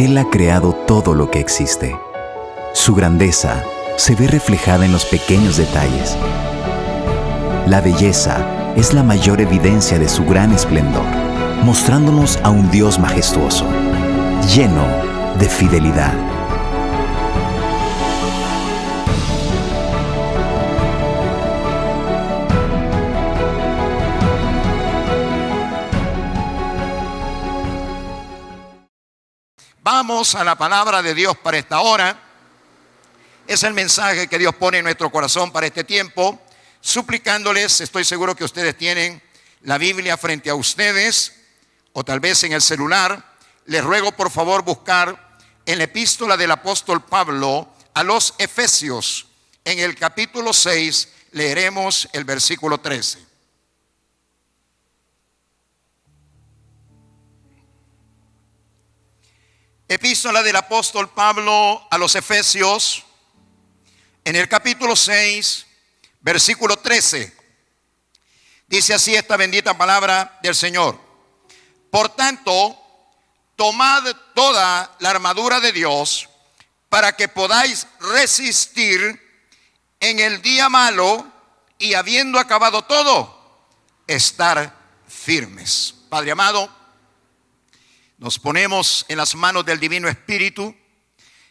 Él ha creado todo lo que existe. Su grandeza se ve reflejada en los pequeños detalles. La belleza es la mayor evidencia de su gran esplendor, mostrándonos a un Dios majestuoso, lleno de fidelidad. Vamos a la palabra de Dios para esta hora. Es el mensaje que Dios pone en nuestro corazón para este tiempo, suplicándoles, estoy seguro que ustedes tienen la Biblia frente a ustedes, o tal vez en el celular. Les ruego por favor buscar en la epístola del apóstol Pablo a los Efesios. En el capítulo 6 leeremos el versículo 13. Epístola del apóstol Pablo a los Efesios, en el capítulo 6, versículo 13. Dice así esta bendita palabra del Señor: por tanto, tomad toda la armadura de Dios para que podáis resistir en el día malo y, habiendo acabado todo, estar firmes. Padre amado, nos ponemos en las manos del Divino Espíritu,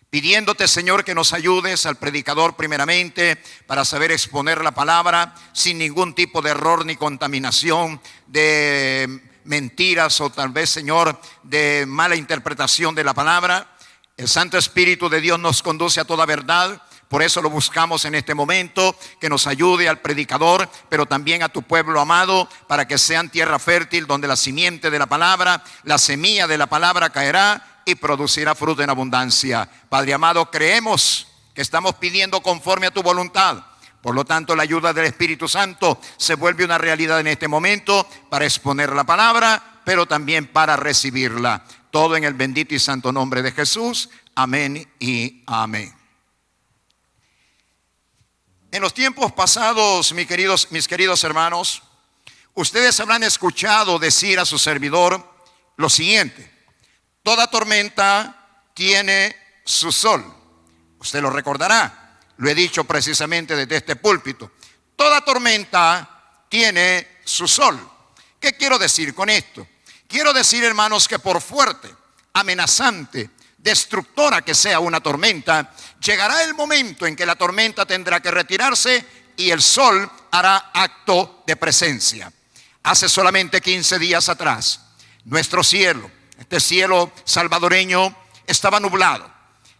pidiéndote, Señor, que nos ayudes al predicador primeramente para saber exponer la palabra sin ningún tipo de error ni contaminación, de mentiras o tal vez, Señor, de mala interpretación de la palabra. El Santo Espíritu de Dios nos conduce a toda verdad. Por eso lo buscamos en este momento, que nos ayude al predicador, pero también a tu pueblo amado, para que sean tierra fértil donde la simiente de la palabra, la semilla de la palabra caerá y producirá fruto en abundancia. Padre amado, creemos que estamos pidiendo conforme a tu voluntad. Por lo tanto, la ayuda del Espíritu Santo se vuelve una realidad en este momento para exponer la palabra, pero también para recibirla. Todo en el bendito y santo nombre de Jesús. Amén y amén. En los tiempos pasados, mis queridos hermanos, ustedes habrán escuchado decir a su servidor lo siguiente: toda tormenta tiene su sol. Usted lo recordará, lo he dicho precisamente desde este púlpito. Toda tormenta tiene su sol. ¿Qué quiero decir con esto? Quiero decir, hermanos, que por fuerte, amenazante, destructora que sea una tormenta, llegará el momento en que la tormenta tendrá que retirarse y el sol hará acto de presencia. Hace solamente 15 días atrás, nuestro cielo, este cielo salvadoreño, estaba nublado.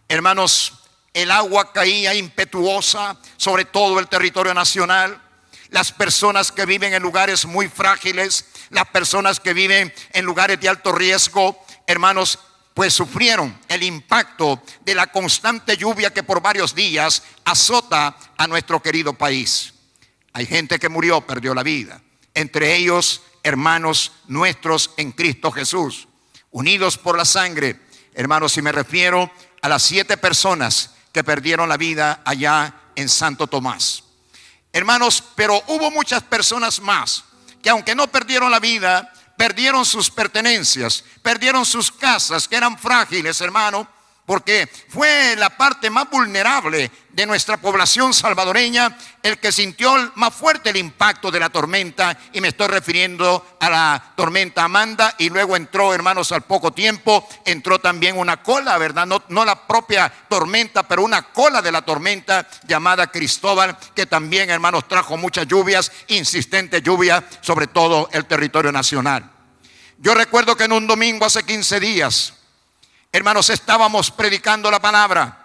Hermanos, el agua caía impetuosa sobre todo el territorio nacional. Las personas que viven en lugares muy frágiles, las personas que viven en lugares de alto riesgo, hermanos, pues sufrieron el impacto de la constante lluvia que por varios días azota a nuestro querido país. Hay gente que murió, perdió la vida. Entre ellos, hermanos nuestros en Cristo Jesús, unidos por la sangre. Hermanos, y me refiero a las 7 personas que perdieron la vida allá en Santo Tomás. Hermanos, pero hubo muchas personas más que, aunque no perdieron la vida, perdieron sus pertenencias, perdieron sus casas, que eran frágiles, hermano, porque fue la parte más vulnerable de nuestra población salvadoreña el que sintió más fuerte el impacto de la tormenta, y me estoy refiriendo a la tormenta Amanda. Y luego entró, hermanos, al poco tiempo entró también una cola, ¿verdad? No la propia tormenta, pero una cola de la tormenta llamada Cristóbal, que también, hermanos, trajo muchas lluvias, insistentes lluvias sobre todo el territorio nacional. Yo recuerdo que en un domingo hace 15 días, hermanos, estábamos predicando la palabra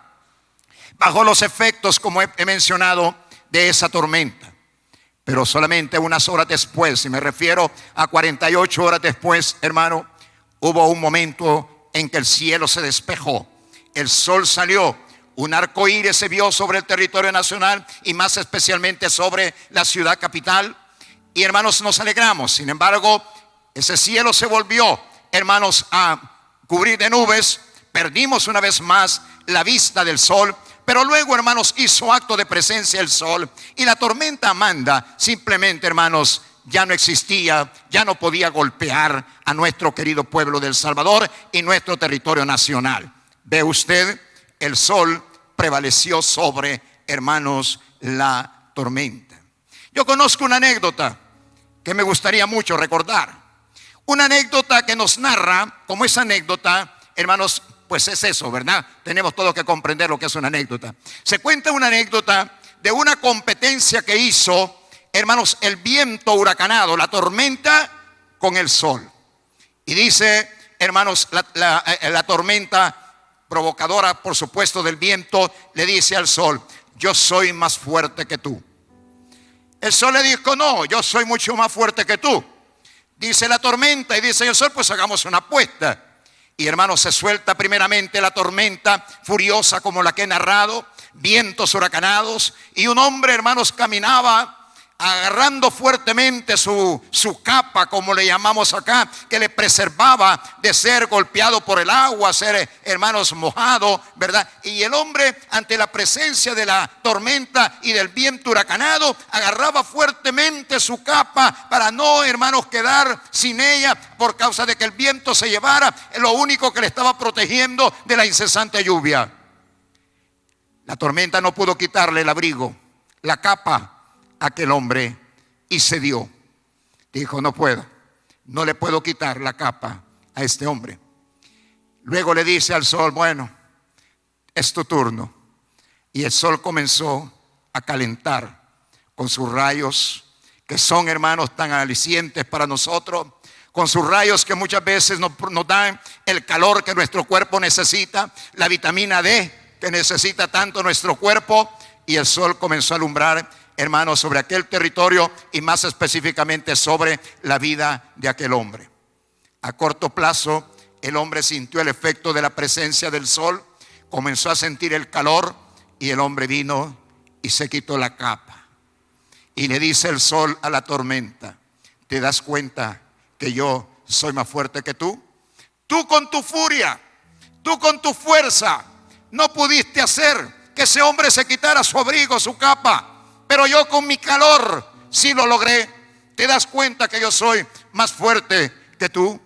bajo los efectos, como he mencionado, de esa tormenta. Pero solamente unas horas después, y me refiero a 48 horas después, hermano, hubo un momento en que el cielo se despejó, el sol salió, un arco iris se vio sobre el territorio nacional y más especialmente sobre la ciudad capital. Y, hermanos, nos alegramos. Sin embargo, ese cielo se volvió, hermanos, a cubrir de nubes. Perdimos una vez más la vista del sol, pero luego, hermanos, hizo acto de presencia el sol, y la tormenta Amanda simplemente, hermanos, ya no existía, ya no podía golpear a nuestro querido pueblo del Salvador y nuestro territorio nacional. Ve usted, el sol prevaleció sobre, hermanos, la tormenta. Yo conozco una anécdota que me gustaría mucho recordar. Una anécdota que nos narra, como esa anécdota, hermanos, pues es eso, ¿verdad? Tenemos todos que comprender lo que es una anécdota. Se cuenta una anécdota de una competencia que hizo, hermanos, el viento huracanado, la tormenta con el sol. Y dice, hermanos, la tormenta provocadora, por supuesto, del viento, le dice al sol: yo soy más fuerte que tú. El sol le dijo: no, yo soy mucho más fuerte que tú. Dice la tormenta y dice el sol: pues hagamos una apuesta. Y hermanos, se suelta primeramente la tormenta furiosa como la que he narrado, vientos huracanados, y un hombre, hermanos, caminaba agarrando fuertemente su capa, como le llamamos acá, que le preservaba de ser golpeado por el agua, ser, hermanos, mojado, ¿verdad? Y el hombre, ante la presencia de la tormenta y del viento huracanado, agarraba fuertemente su capa para no, hermanos, quedar sin ella por causa de que el viento se llevara lo único que le estaba protegiendo de la incesante lluvia. La tormenta no pudo quitarle el abrigo, la capa, a aquel hombre, y cedió. Dijo: no puedo, no le puedo quitar la capa a este hombre. Luego le dice al sol: bueno, es tu turno. Y el sol comenzó a calentar con sus rayos, que son, hermanos, tan alicientes para nosotros, con sus rayos que muchas veces nos dan el calor que nuestro cuerpo necesita, la vitamina D que necesita tanto nuestro cuerpo. Y el sol comenzó a alumbrar, hermanos, sobre aquel territorio y más específicamente sobre la vida de aquel hombre. A corto plazo, el hombre sintió el efecto de la presencia del sol, comenzó a sentir el calor, y el hombre vino y se quitó la capa. Y le dice el sol a la tormenta: ¿te das cuenta que yo soy más fuerte que tú? Tú con tu furia, tú con tu fuerza, no pudiste hacer que ese hombre se quitara su abrigo, su capa, pero yo con mi calor sí lo logré. ¿Te das cuenta que yo soy más fuerte que tú?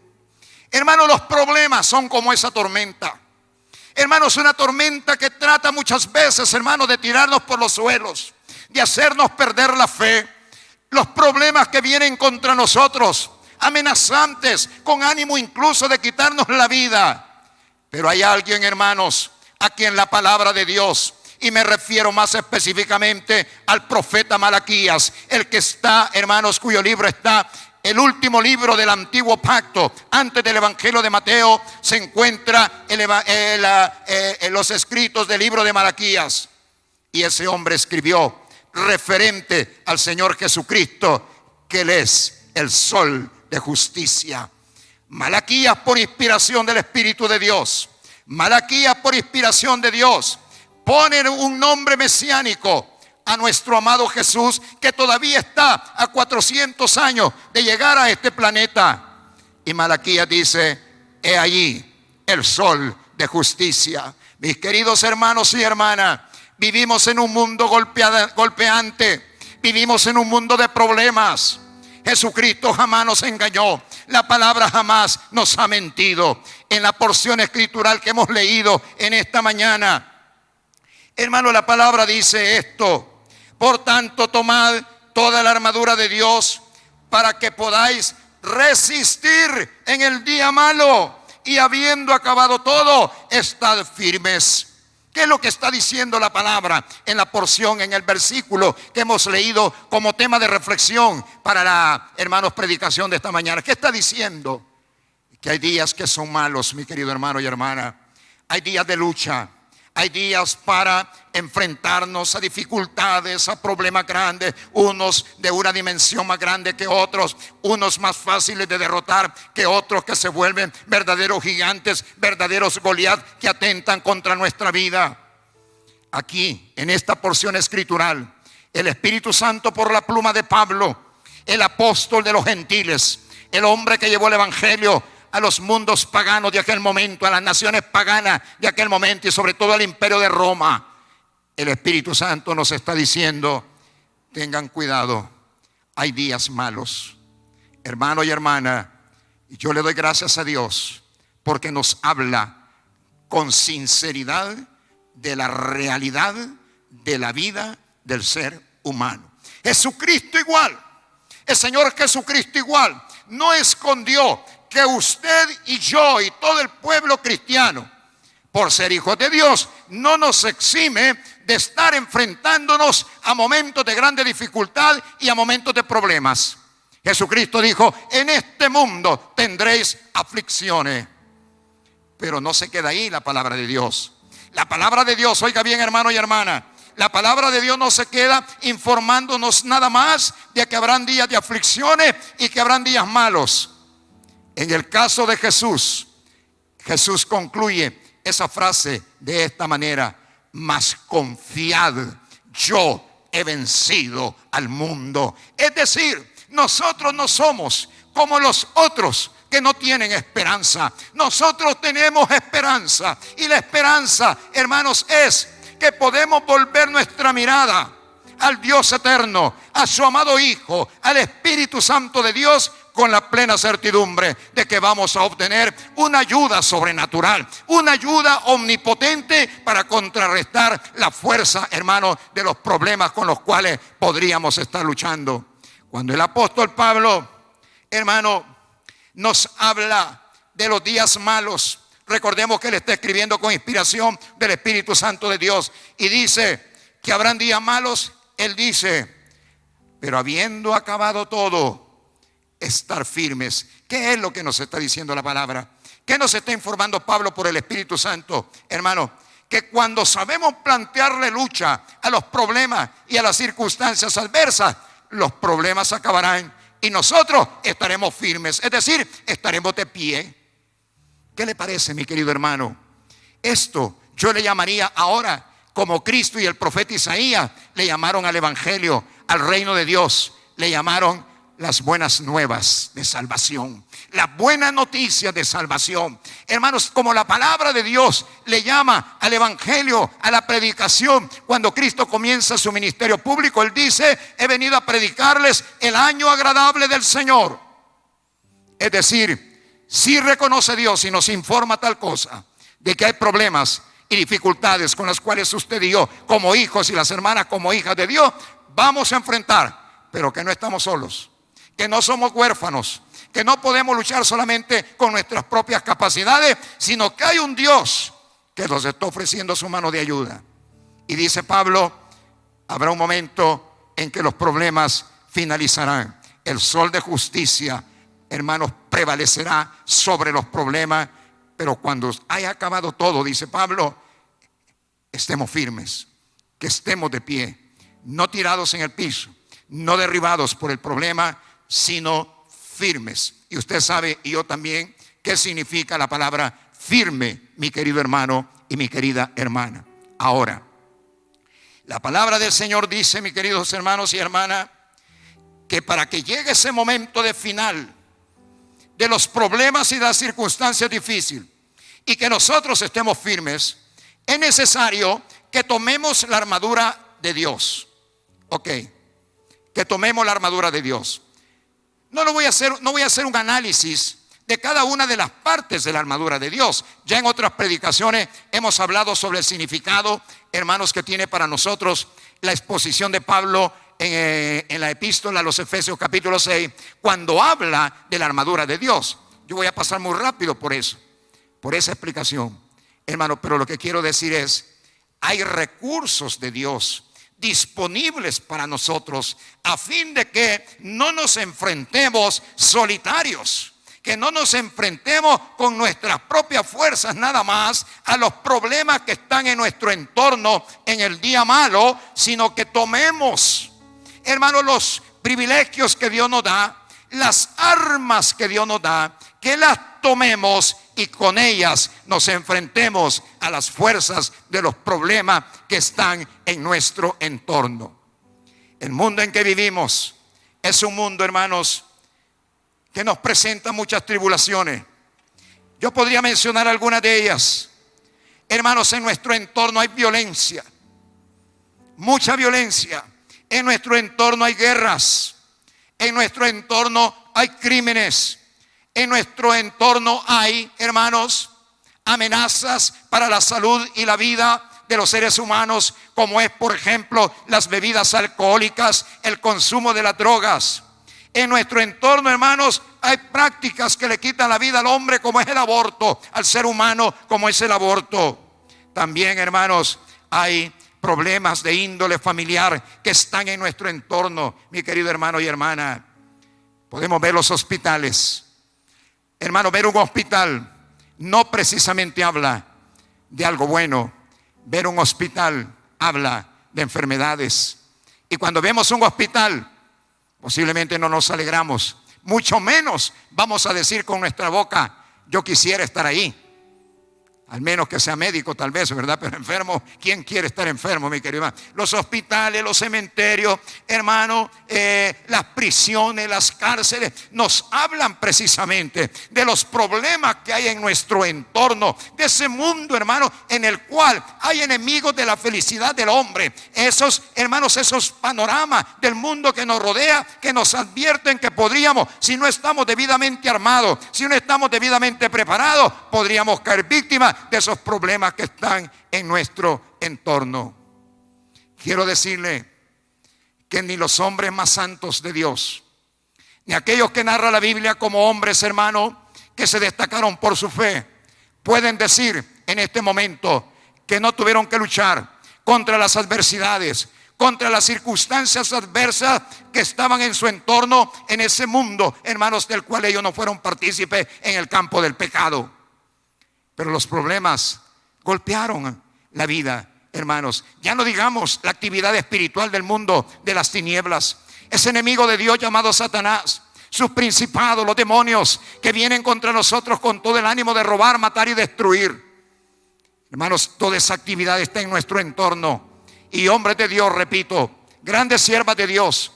Hermanos, los problemas son como esa tormenta. Hermanos, una tormenta que trata muchas veces, hermanos, de tirarnos por los suelos, de hacernos perder la fe. Los problemas que vienen contra nosotros, amenazantes, con ánimo incluso de quitarnos la vida. Pero hay alguien, hermanos, a quien la palabra de Dios, y me refiero más específicamente al profeta Malaquías, el que está, hermanos, cuyo libro está, el último libro del antiguo pacto, antes del evangelio de Mateo, se encuentra los escritos del libro de Malaquías. Y ese hombre escribió referente al Señor Jesucristo, que Él es el sol de justicia. Malaquías, por inspiración del Espíritu de Dios, Malaquías, por inspiración de Dios, pone un nombre mesiánico a nuestro amado Jesús, que todavía está a 400 años de llegar a este planeta. Y Malaquías dice: he allí el sol de justicia. Mis queridos hermanos y hermanas, vivimos en un mundo golpeante, vivimos en un mundo de problemas. Jesucristo jamás nos engañó, la palabra jamás nos ha mentido. En la porción escritural que hemos leído en esta mañana, hermano, la palabra dice esto: por tanto, tomad toda la armadura de Dios para que podáis resistir en el día malo, y habiendo acabado todo, estad firmes. ¿Qué es lo que está diciendo la palabra en la porción, en el versículo que hemos leído como tema de reflexión para la, hermanos, predicación de esta mañana? ¿Qué está diciendo? Que hay días que son malos, mi querido hermano y hermana. Hay días de lucha. Hay días para enfrentarnos a dificultades, a problemas grandes, unos de una dimensión más grande que otros, unos más fáciles de derrotar que otros, que se vuelven verdaderos gigantes, verdaderos Goliat, que atentan contra nuestra vida. Aquí, en esta porción escritural, el Espíritu Santo, por la pluma de Pablo, el apóstol de los gentiles, el hombre que llevó el evangelio a los mundos paganos de aquel momento, a las naciones paganas de aquel momento, y sobre todo al imperio de Roma, el Espíritu Santo nos está diciendo: tengan cuidado, hay días malos. Hermano y hermana, yo le doy gracias a Dios porque nos habla con sinceridad de la realidad de la vida del ser humano. Jesucristo igual, el Señor Jesucristo igual, no escondió que usted y yo y todo el pueblo cristiano, por ser hijos de Dios, no nos exime de estar enfrentándonos a momentos de grande dificultad y a momentos de problemas. Jesucristo dijo: en este mundo tendréis aflicciones. Pero no se queda ahí la palabra de Dios. La palabra de Dios, oiga bien, hermano y hermana, la palabra de Dios no se queda informándonos nada más de que habrán días de aflicciones y que habrán días malos. En el caso de Jesús, Jesús concluye esa frase de esta manera: mas confiad, yo he vencido al mundo. Es decir, nosotros no somos como los otros que no tienen esperanza. Nosotros tenemos esperanza, y la esperanza, hermanos, es que podemos volver nuestra mirada al Dios eterno, a su amado Hijo, al Espíritu Santo de Dios, con la plena certidumbre de que vamos a obtener una ayuda sobrenatural, una ayuda omnipotente para contrarrestar la fuerza, hermano, de los problemas con los cuales podríamos estar luchando. Cuando el apóstol Pablo, hermano, nos habla de los días malos, recordemos que él está escribiendo con inspiración del Espíritu Santo de Dios, y dice que habrán días malos. Él dice: pero habiendo acabado todo, estar firmes. ¿Qué es lo que nos está diciendo la palabra? ¿Qué nos está informando Pablo por el Espíritu Santo? Hermano, que cuando sabemos plantearle lucha a los problemas y a las circunstancias adversas, los problemas acabarán y nosotros estaremos firmes, es decir, estaremos de pie. ¿Qué le parece, mi querido hermano? Esto yo le llamaría ahora, como Cristo y el profeta Isaías le llamaron al evangelio, al reino de Dios, le llamaron las buenas nuevas de salvación, las buenas noticias de salvación. Hermanos, como la palabra de Dios le llama al evangelio, a la predicación, cuando Cristo comienza su ministerio público, Él dice: he venido a predicarles el año agradable del Señor. Es decir, si reconoce Dios y nos informa tal cosa, de que hay problemas y dificultades con las cuales usted y yo, como hijos, y las hermanas como hijas de Dios, vamos a enfrentar, pero que no estamos solos, que no somos huérfanos, que no podemos luchar solamente con nuestras propias capacidades, sino que hay un Dios que nos está ofreciendo su mano de ayuda. Y dice Pablo: habrá un momento en que los problemas finalizarán. El sol de justicia, hermanos, prevalecerá sobre los problemas. Pero cuando haya acabado todo, dice Pablo, estemos firmes, que estemos de pie, no tirados en el piso, no derribados por el problema, sino firmes. Y usted sabe, y yo también, qué significa la palabra firme, mi querido hermano y mi querida hermana. Ahora, la palabra del Señor dice, mis queridos hermanos y hermanas, que para que llegue ese momento de final de los problemas y de las circunstancias difíciles, y que nosotros estemos firmes, es necesario que tomemos la armadura de Dios. Ok, que tomemos la armadura de Dios. No voy a hacer un análisis de cada una de las partes de la armadura de Dios. Ya en otras predicaciones hemos hablado sobre el significado, hermanos, que tiene para nosotros la exposición de Pablo en la epístola a los Efesios capítulo 6, cuando habla de la armadura de Dios. Yo voy a pasar muy rápido por eso, por esa explicación, hermano, pero lo que quiero decir es: hay recursos de Dios disponibles para nosotros, a fin de que no nos enfrentemos solitarios, que no nos enfrentemos con nuestras propias fuerzas nada más a los problemas que están en nuestro entorno en el día malo, sino que tomemos, hermanos, los privilegios que Dios nos da, las armas que Dios nos da, que las tomemos y con ellas nos enfrentemos a las fuerzas de los problemas que están en nuestro entorno. El mundo en que vivimos es un mundo, hermanos, que nos presenta muchas tribulaciones. Yo podría mencionar algunas de ellas. Hermanos, en nuestro entorno hay violencia, mucha violencia. En nuestro entorno hay guerras, en nuestro entorno hay crímenes, en nuestro entorno hay, hermanos, amenazas para la salud y la vida de los seres humanos, como es, por ejemplo, las bebidas alcohólicas, el consumo de las drogas. En nuestro entorno, hermanos, hay prácticas que le quitan la vida al hombre, como es el aborto, al ser humano, como es el aborto. También, hermanos, hay problemas de índole familiar que están en nuestro entorno, mi querido hermano y hermana. Podemos ver los hospitales. Hermano, ver un hospital no precisamente habla de algo bueno. Ver un hospital habla de enfermedades. Y cuando vemos un hospital, posiblemente no nos alegramos. Mucho menos vamos a decir con nuestra boca, yo quisiera estar ahí. Al menos que sea médico tal vez, ¿verdad? Pero enfermo, ¿quién quiere estar enfermo, mi querido hermano? Los hospitales, los cementerios, hermano, las prisiones, las cárceles, nos hablan precisamente de los problemas que hay en nuestro entorno, de ese mundo, hermano, en el cual hay enemigos de la felicidad del hombre. Esos, hermanos, esos panoramas del mundo que nos rodea, que nos advierten que podríamos, si no estamos debidamente armados, si no estamos debidamente preparados, podríamos caer víctimas de esos problemas que están en nuestro entorno. Quiero decirle que ni los hombres más santos de Dios, ni aquellos que narra la Biblia como hombres, hermano, que se destacaron por su fe, pueden decir en este momento que no tuvieron que luchar contra las adversidades, contra las circunstancias adversas que estaban en su entorno, en ese mundo, hermanos, del cual ellos no fueron partícipes en el campo del pecado. Pero los problemas golpearon la vida, hermanos. Ya no digamos la actividad espiritual del mundo de las tinieblas. Ese enemigo de Dios llamado Satanás, sus principados, los demonios que vienen contra nosotros con todo el ánimo de robar, matar y destruir. Hermanos, toda esa actividad está en nuestro entorno. Y hombres de Dios, repito, grandes siervas de Dios,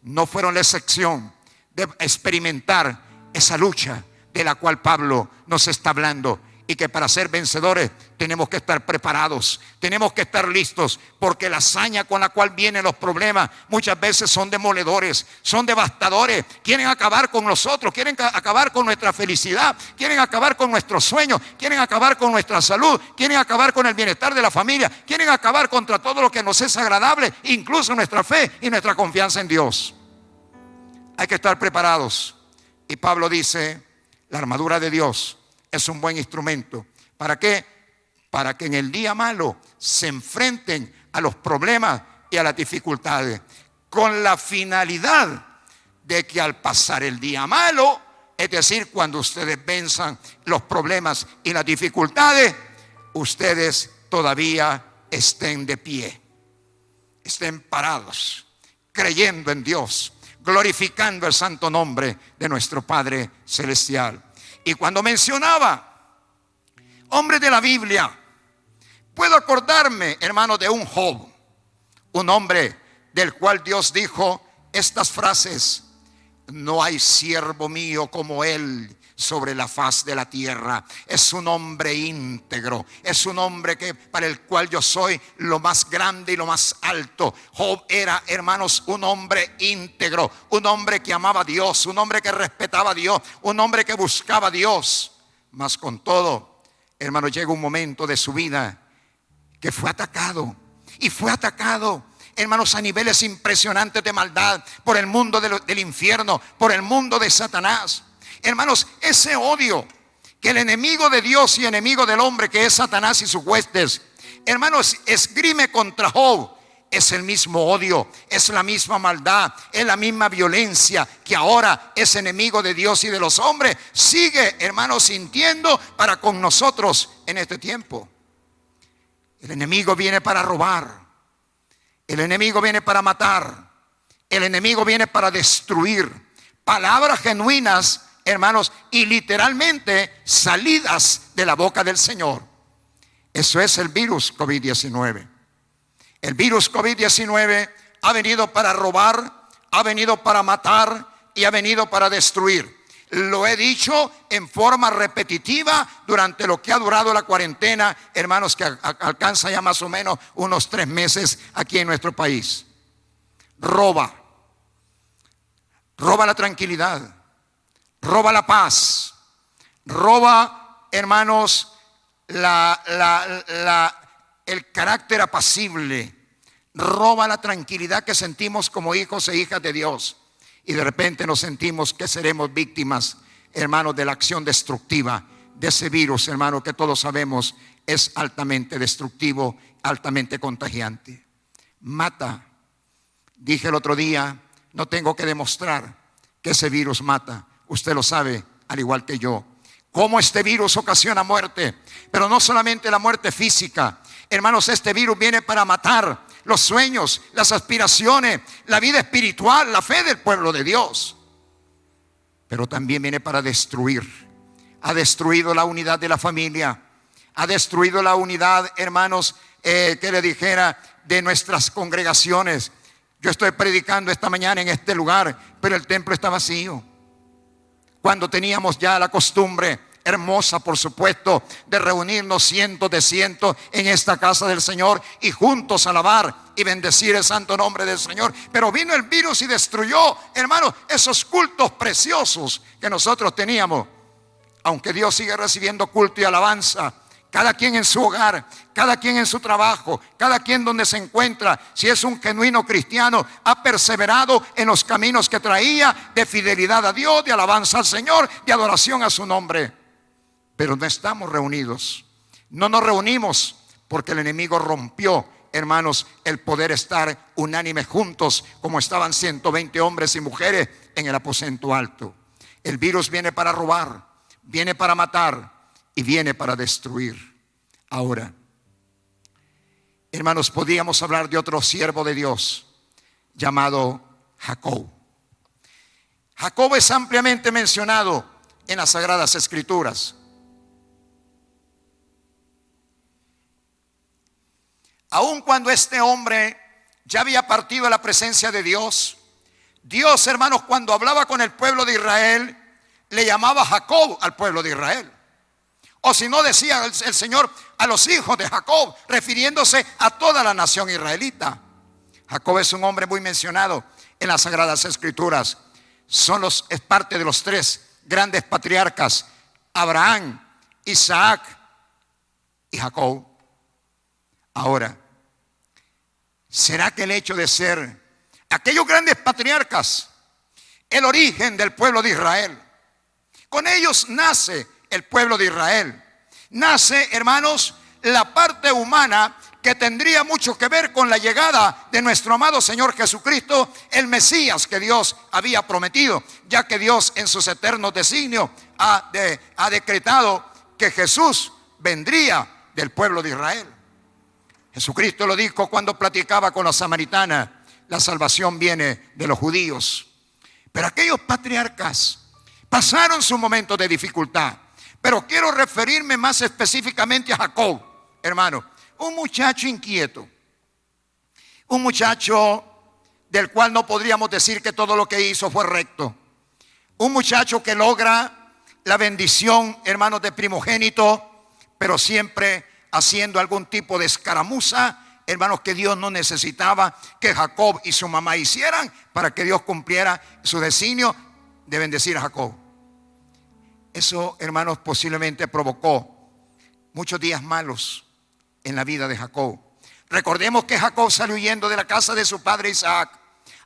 no fueron la excepción de experimentar esa lucha de la cual Pablo nos está hablando. Y que para ser vencedores tenemos que estar preparados, tenemos que estar listos, porque la hazaña con la cual vienen los problemas muchas veces son demoledores, son devastadores. Quieren acabar con nosotros, quieren acabar con nuestra felicidad, quieren acabar con nuestros sueños, quieren acabar con nuestra salud, quieren acabar con el bienestar de la familia, quieren acabar contra todo lo que nos es agradable, incluso nuestra fe y nuestra confianza en Dios. Hay que estar preparados. Y Pablo dice, la armadura de Dios es un buen instrumento. ¿Para qué? Para que en el día malo se enfrenten a los problemas y a las dificultades, con la finalidad de que al pasar el día malo, es decir, cuando ustedes venzan los problemas y las dificultades, ustedes todavía estén de pie, estén parados, creyendo en Dios, glorificando el santo nombre de nuestro Padre Celestial. Y cuando mencionaba hombres de la Biblia, puedo acordarme, hermano, de un Job, un hombre del cual Dios dijo estas frases: no hay siervo mío como él sobre la faz de la tierra. Es un hombre íntegro, es un hombre para el cual yo soy lo más grande y lo más alto. Job era, hermanos, un hombre íntegro, un hombre que amaba a Dios, un hombre que respetaba a Dios, un hombre que buscaba a Dios. Mas con todo, hermanos, llega un momento de su vida que fue atacado, y fue atacado, hermanos, a niveles impresionantes de maldad por el mundo del infierno, por el mundo de Satanás. Hermanos, ese odio que el enemigo de Dios y enemigo del hombre, que es Satanás y sus huestes, hermanos, esgrime contra Job, es el mismo odio, es la misma maldad, es la misma violencia que ahora es enemigo de Dios y de los hombres. Sigue, hermanos, sintiendo para con nosotros en este tiempo. El enemigo viene para robar, el enemigo viene para matar, el enemigo viene para destruir. Palabras genuinas, hermanos, y literalmente salidas de la boca del Señor. Eso es el virus COVID-19. El virus COVID-19 ha venido para robar, ha venido para matar y ha venido para destruir. Lo he dicho en forma repetitiva durante lo que ha durado la cuarentena, hermanos, que alcanza ya más o menos unos 3 meses aquí en nuestro país. Roba la tranquilidad, roba la paz, roba, hermanos, el carácter apacible, roba la tranquilidad que sentimos como hijos e hijas de Dios. Y de repente nos sentimos que seremos víctimas, hermanos, de la acción destructiva de ese virus, hermano, que todos sabemos es altamente destructivo, altamente contagiante. Mata. Dije el otro día, no tengo que demostrar que ese virus mata. Usted lo sabe, al igual que yo. Cómo este virus ocasiona muerte, pero no solamente la muerte física. Hermanos, este virus viene para matar los sueños, las aspiraciones, la vida espiritual, la fe del pueblo de Dios. Pero también viene para destruir. Ha destruido la unidad de la familia. Ha destruido la unidad, hermanos, que le dijera, de nuestras congregaciones. Yo estoy predicando esta mañana en este lugar, pero el templo está vacío. Cuando teníamos ya la costumbre hermosa, por supuesto, de reunirnos cientos en esta casa del Señor y juntos alabar y bendecir el santo nombre del Señor. Pero vino el virus y destruyó, hermanos, esos cultos preciosos que nosotros teníamos. Aunque Dios sigue recibiendo culto y alabanza, cada quien en su hogar, cada quien en su trabajo, cada quien donde se encuentra, si es un genuino cristiano, ha perseverado en los caminos que traía de fidelidad a Dios, de alabanza al Señor, de adoración a su nombre. Pero no estamos reunidos, no nos reunimos porque el enemigo rompió, hermanos, el poder estar unánimes juntos como estaban 120 hombres y mujeres en el aposento alto. El virus viene para robar, viene para matar y viene para destruir. Ahora, hermanos, podríamos hablar de otro siervo de Dios llamado Jacob. Jacob es ampliamente mencionado en las Sagradas Escrituras. Aun cuando este hombre ya había partido a la presencia de Dios, Dios, hermanos, cuando hablaba con el pueblo de Israel, le llamaba Jacob al pueblo de Israel. O si no, decía el Señor a los hijos de Jacob, refiriéndose a toda la nación israelita. Jacob es un hombre muy mencionado en las Sagradas Escrituras. Es parte de los tres grandes patriarcas: Abraham, Isaac y Jacob. Ahora, ¿será que el hecho de ser aquellos grandes patriarcas el origen del pueblo de Israel? Con ellos nace el pueblo de Israel. Nace, hermanos, la parte humana que tendría mucho que ver con la llegada de nuestro amado Señor Jesucristo, el Mesías que Dios había prometido, ya que Dios en sus eternos designios ha decretado que Jesús vendría del pueblo de Israel. Jesucristo lo dijo cuando platicaba con la samaritana: la salvación viene de los judíos. Pero aquellos patriarcas pasaron su momento de dificultad. Pero quiero referirme más específicamente a Jacob, hermano. Un muchacho inquieto. Un muchacho del cual no podríamos decir que todo lo que hizo fue recto. Un muchacho que logra la bendición, hermanos, de primogénito, pero siempre haciendo algún tipo de escaramuza, hermanos, que Dios no necesitaba que Jacob y su mamá hicieran para que Dios cumpliera su designio de bendecir a Jacob. Eso, hermanos, posiblemente provocó muchos días malos en la vida de Jacob. Recordemos que Jacob salió huyendo de la casa de su padre Isaac.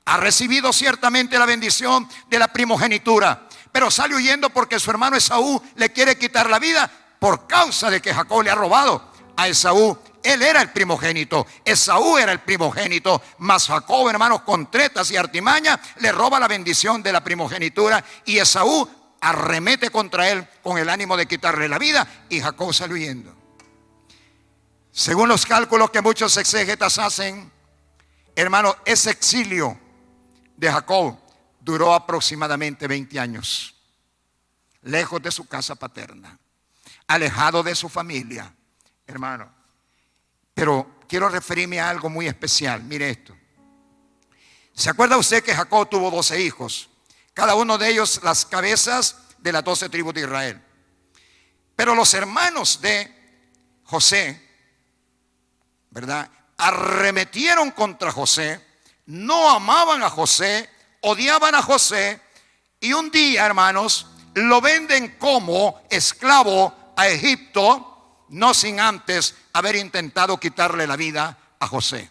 Ha recibido ciertamente la bendición de la primogenitura, pero sale huyendo porque su hermano Esaú le quiere quitar la vida por causa de que Jacob le ha robado a Esaú. Él era el primogénito, Esaú era el primogénito, mas Jacob, hermanos, con tretas y artimañas le roba la bendición de la primogenitura, y Esaú arremete contra él con el ánimo de quitarle la vida, y Jacob sale huyendo. Según los cálculos que muchos exégetas hacen, hermano, ese exilio de Jacob duró aproximadamente 20 años, lejos de su casa paterna, alejado de su familia, hermano. Pero quiero referirme a algo muy especial. Mire esto. ¿Se acuerda usted que Jacob tuvo 12 hijos? Cada uno de ellos las cabezas de las 12 tribus de Israel. Pero los hermanos de José, ¿verdad?, arremetieron contra José, no amaban a José, odiaban a José, y un día, hermanos, lo venden como esclavo a Egipto, no sin antes haber intentado quitarle la vida a José.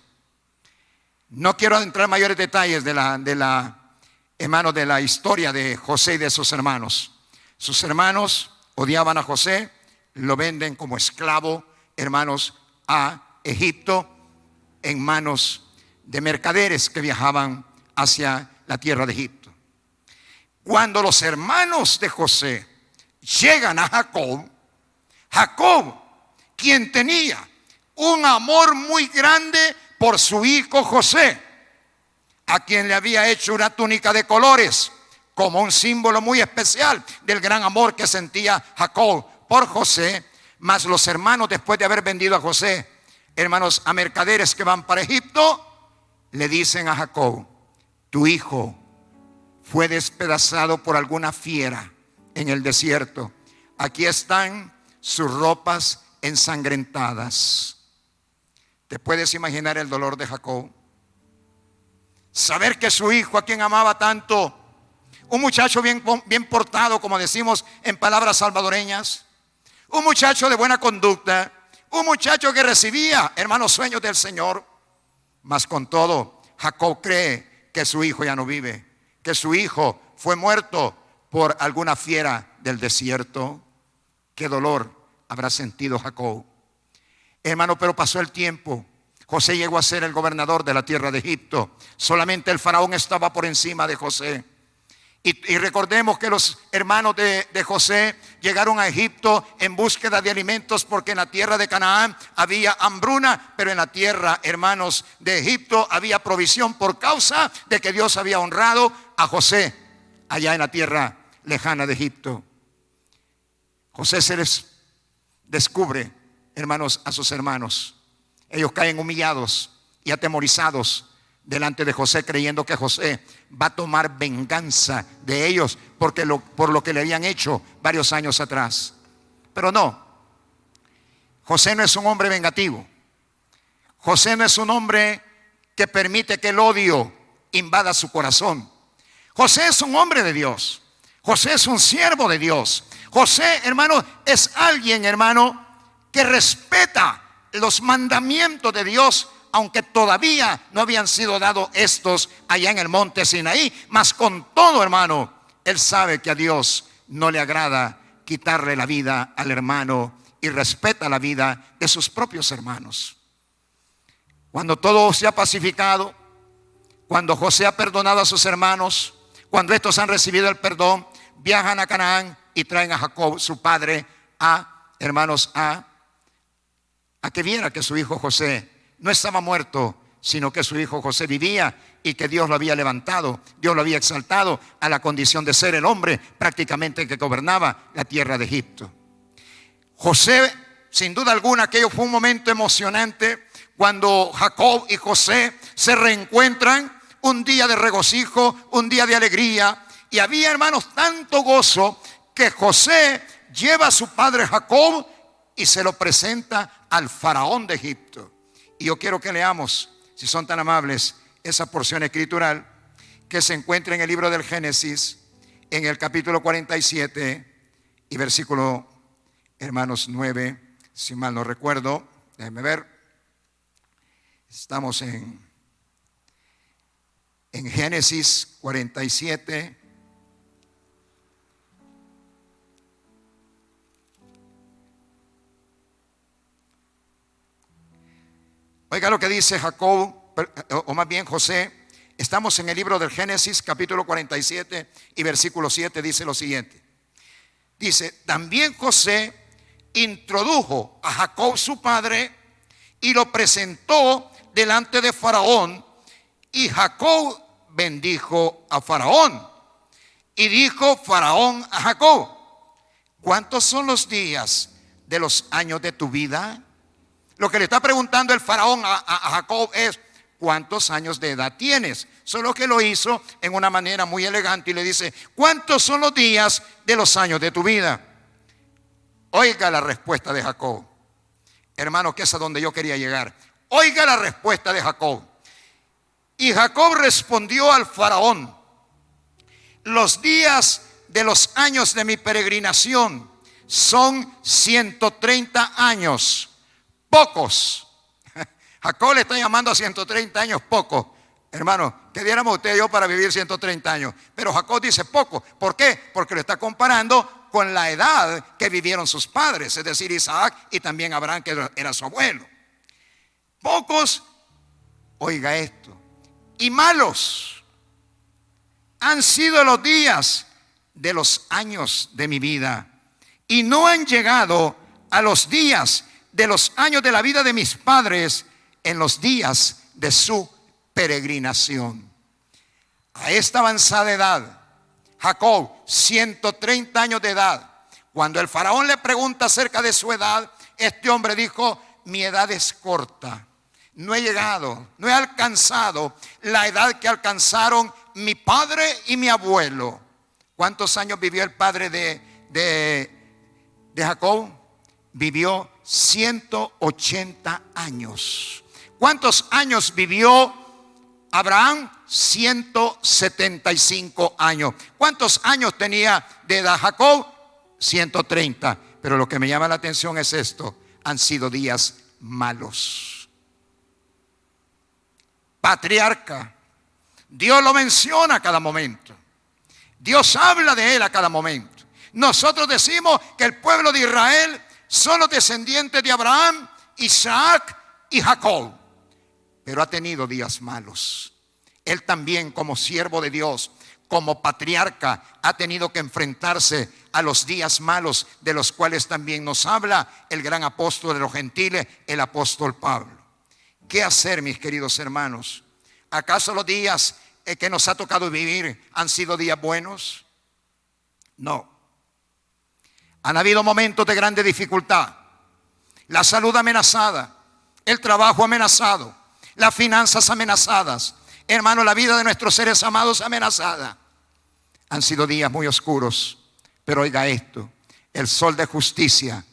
No quiero entrar en mayores detalles de la historia de José y de sus hermanos. Sus hermanos odiaban a José, lo venden como esclavo, hermanos, a Egipto en manos de mercaderes que viajaban hacia la tierra de Egipto. Cuando los hermanos de José llegan a Jacob, quien tenía un amor muy grande por su hijo José, a quien le había hecho una túnica de colores, como un símbolo muy especial del gran amor que sentía Jacob por José. Mas los hermanos, después de haber vendido a José, hermanos, a mercaderes que van para Egipto, le dicen a Jacob: tu hijo fue despedazado por alguna fiera en el desierto. Aquí están sus ropas ensangrentadas. ¿Te puedes imaginar el dolor de Jacob? Saber que su hijo, a quien amaba tanto, un muchacho bien portado, como decimos en palabras salvadoreñas, un muchacho de buena conducta, un muchacho que recibía, hermanos, sueños del Señor, mas con todo, Jacob cree que su hijo ya no vive, que su hijo fue muerto por alguna fiera del desierto. Qué dolor habrá sentido Jacob, hermano. Pero pasó el tiempo. José llegó a ser el gobernador de la tierra de Egipto. Solamente el faraón estaba por encima de José. Y recordemos que los hermanos de José llegaron a Egipto en búsqueda de alimentos, porque en la tierra de Canaán había hambruna, pero en la tierra, hermanos, de Egipto había provisión, por causa de que Dios había honrado a José allá en la tierra lejana de Egipto. José se les descubre, hermanos, a sus hermanos. Ellos caen humillados y atemorizados delante de José, creyendo que José va a tomar venganza de ellos por lo que le habían hecho varios años atrás. Pero no, José no es un hombre vengativo. José no es un hombre que permite que el odio invada su corazón. José es un hombre de Dios. José es un siervo de Dios. José, hermano, es alguien, hermano, que respeta los mandamientos de Dios, aunque todavía no habían sido dados estos allá en el monte Sinaí. Mas con todo, hermano, él sabe que a Dios no le agrada quitarle la vida al hermano, y respeta la vida de sus propios hermanos. Cuando todo se ha pacificado, cuando José ha perdonado a sus hermanos, cuando estos han recibido el perdón, viajan a Canaán y traen a Jacob, su padre, hermanos, a que viera que su hijo José no estaba muerto, sino que su hijo José vivía, y que Dios lo había levantado, Dios lo había exaltado a la condición de ser el hombre prácticamente que gobernaba la tierra de Egipto. José, sin duda alguna, aquello fue un momento emocionante cuando Jacob y José se reencuentran, un día de regocijo, un día de alegría. Y había, hermanos, tanto gozo que José lleva a su padre Jacob y se lo presenta al faraón de Egipto. Y yo quiero que leamos, si son tan amables, esa porción escritural que se encuentra en el libro del Génesis, en el capítulo 47 y versículo, hermanos, 9, si mal no recuerdo. Déjenme ver. Estamos en Génesis 47. Oiga lo que dice Jacob, o más bien José. Estamos en el libro del Génesis, capítulo 47 y versículo 7. Dice lo siguiente. Dice: también José introdujo a Jacob su padre y lo presentó delante de Faraón. Y Jacob bendijo a Faraón. Y dijo Faraón a Jacob: ¿cuántos son los días de los años de tu vida? Lo que le está preguntando el faraón a Jacob es: ¿cuántos años de edad tienes? Solo que lo hizo en una manera muy elegante y le dice: ¿cuántos son los días de los años de tu vida? Oiga la respuesta de Jacob, hermano, que es a donde yo quería llegar. Oiga la respuesta de Jacob. Y Jacob respondió al faraón: los días de los años de mi peregrinación son 130 años. Pocos. Jacob le está llamando a 130 años poco. Hermano, ¿qué diéramos usted y yo para vivir 130 años? Pero Jacob dice poco. ¿Por qué? Porque lo está comparando con la edad que vivieron sus padres, es decir, Isaac y también Abraham, que era su abuelo. Pocos, oiga esto, y malos han sido los días de los años de mi vida, y no han llegado a los días de los años de la vida de mis padres en los días de su peregrinación. A esta avanzada edad, Jacob, 130 años de edad, cuando el faraón le pregunta acerca de su edad, este hombre dijo: mi edad es corta, no he llegado, no he alcanzado la edad que alcanzaron mi padre y mi abuelo. ¿Cuántos años vivió el padre de Jacob? Vivió 180 años. ¿Cuántos años vivió Abraham? 175 años. ¿Cuántos años tenía de edad Jacob? 130. Pero lo que me llama la atención es esto: han sido días malos. Patriarca. Dios lo menciona a cada momento. Dios habla de él a cada momento. Nosotros decimos que el pueblo de Israel son los descendientes de Abraham, Isaac y Jacob. Pero ha tenido días malos. Él también, como siervo de Dios, como patriarca, ha tenido que enfrentarse a los días malos, de los cuales también nos habla el gran apóstol de los gentiles, el apóstol Pablo. ¿Qué hacer, mis queridos hermanos? ¿Acaso los días que nos ha tocado vivir han sido días buenos? No. Han habido momentos de grande dificultad. La salud amenazada, el trabajo amenazado, las finanzas amenazadas. Hermano, la vida de nuestros seres amados amenazada. Han sido días muy oscuros. Pero oiga esto: el sol de justicia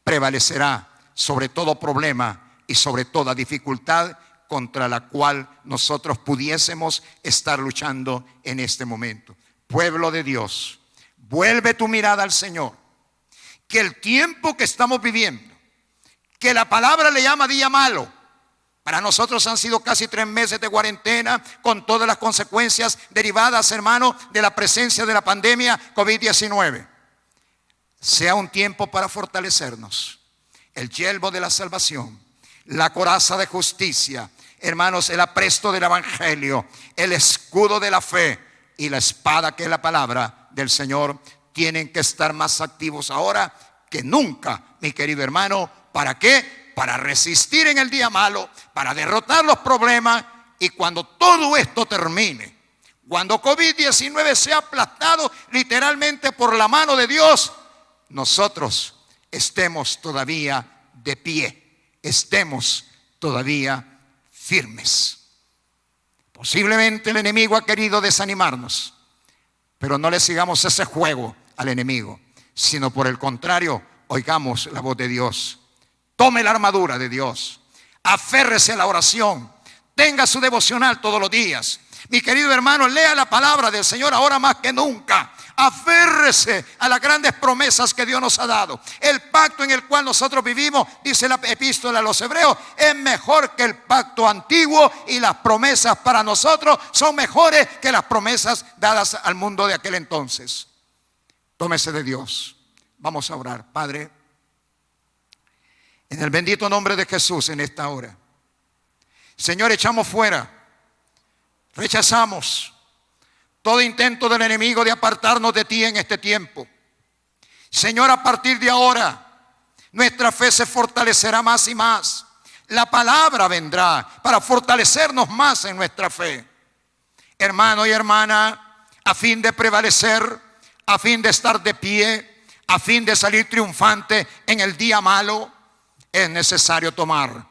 prevalecerá sobre todo problema y sobre toda dificultad contra la cual nosotros pudiésemos estar luchando en este momento. Pueblo de Dios, vuelve tu mirada al Señor. Que el tiempo que estamos viviendo, que la palabra le llama día malo, para nosotros han sido casi 3 meses de cuarentena, con todas las consecuencias derivadas, hermano, de la presencia de la pandemia COVID-19. Sea un tiempo para fortalecernos. El yelmo de la salvación, la coraza de justicia, hermanos, el apresto del evangelio, el escudo de la fe y la espada que es la palabra del Señor, tienen que estar más activos ahora que nunca, mi querido hermano. ¿Para qué? Para resistir en el día malo, para derrotar los problemas. Y cuando todo esto termine, cuando COVID-19 sea aplastado literalmente por la mano de Dios, nosotros estemos todavía de pie, estemos todavía firmes. Posiblemente el enemigo ha querido desanimarnos, pero no le sigamos ese juego al enemigo, sino por el contrario, oigamos la voz de Dios. Tome la armadura de Dios, aférrese a la oración, tenga su devocional todos los días. Mi querido hermano, lea la palabra del Señor ahora más que nunca. Aférrese a las grandes promesas que Dios nos ha dado. El pacto en el cual nosotros vivimos, dice la epístola a los Hebreos, es mejor que el pacto antiguo, y las promesas para nosotros son mejores que las promesas dadas al mundo de aquel entonces. Tómese de Dios. Vamos a orar. Padre, en el bendito nombre de Jesús, en esta hora, Señor, echamos fuera, rechazamos todo intento del enemigo de apartarnos de ti en este tiempo. Señor, a partir de ahora, nuestra fe se fortalecerá más y más. La palabra vendrá para fortalecernos más en nuestra fe. Hermano y hermana, a fin de prevalecer, a fin de estar de pie, a fin de salir triunfante en el día malo, es necesario tomar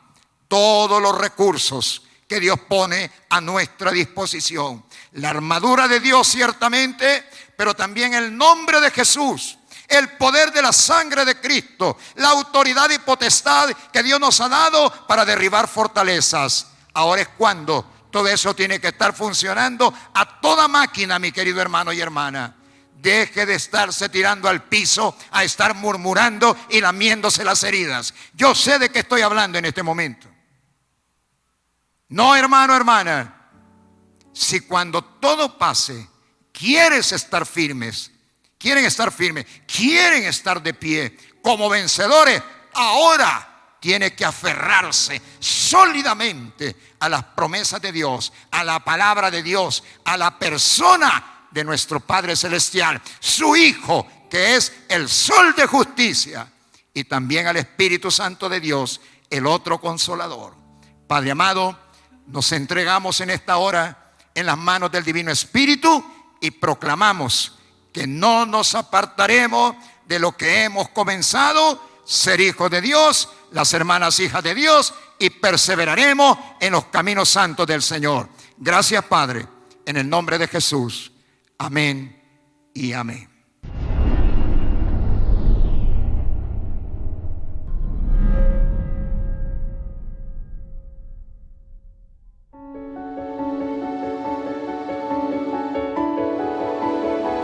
todos los recursos que Dios pone a nuestra disposición. La armadura de Dios ciertamente, pero también el nombre de Jesús, el poder de la sangre de Cristo, la autoridad y potestad que Dios nos ha dado para derribar fortalezas. Ahora es cuando todo eso tiene que estar funcionando a toda máquina, mi querido hermano y hermana. deje de estarse tirando al piso, a estar murmurando y lamiéndose las heridas. Yo sé de qué estoy hablando en este momento. No, hermano, hermana. Si cuando todo pase, quieres estar firmes, quieren estar de pie como vencedores, ahora tiene que aferrarse sólidamente a las promesas de Dios, a la palabra de Dios, a la persona de nuestro Padre Celestial, su Hijo, que es el sol de justicia, y también al Espíritu Santo de Dios, el otro consolador. Padre amado, nos entregamos en esta hora en las manos del Divino Espíritu y proclamamos que no nos apartaremos de lo que hemos comenzado, ser hijos de Dios, las hermanas hijas de Dios, y perseveraremos en los caminos santos del Señor. Gracias, Padre, en el nombre de Jesús. Amén y amén.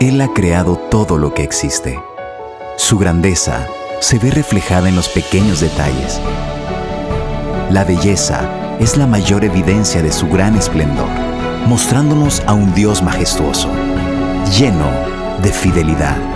Él ha creado todo lo que existe. Su grandeza se ve reflejada en los pequeños detalles. La belleza es la mayor evidencia de su gran esplendor, mostrándonos a un Dios majestuoso, lleno de fidelidad.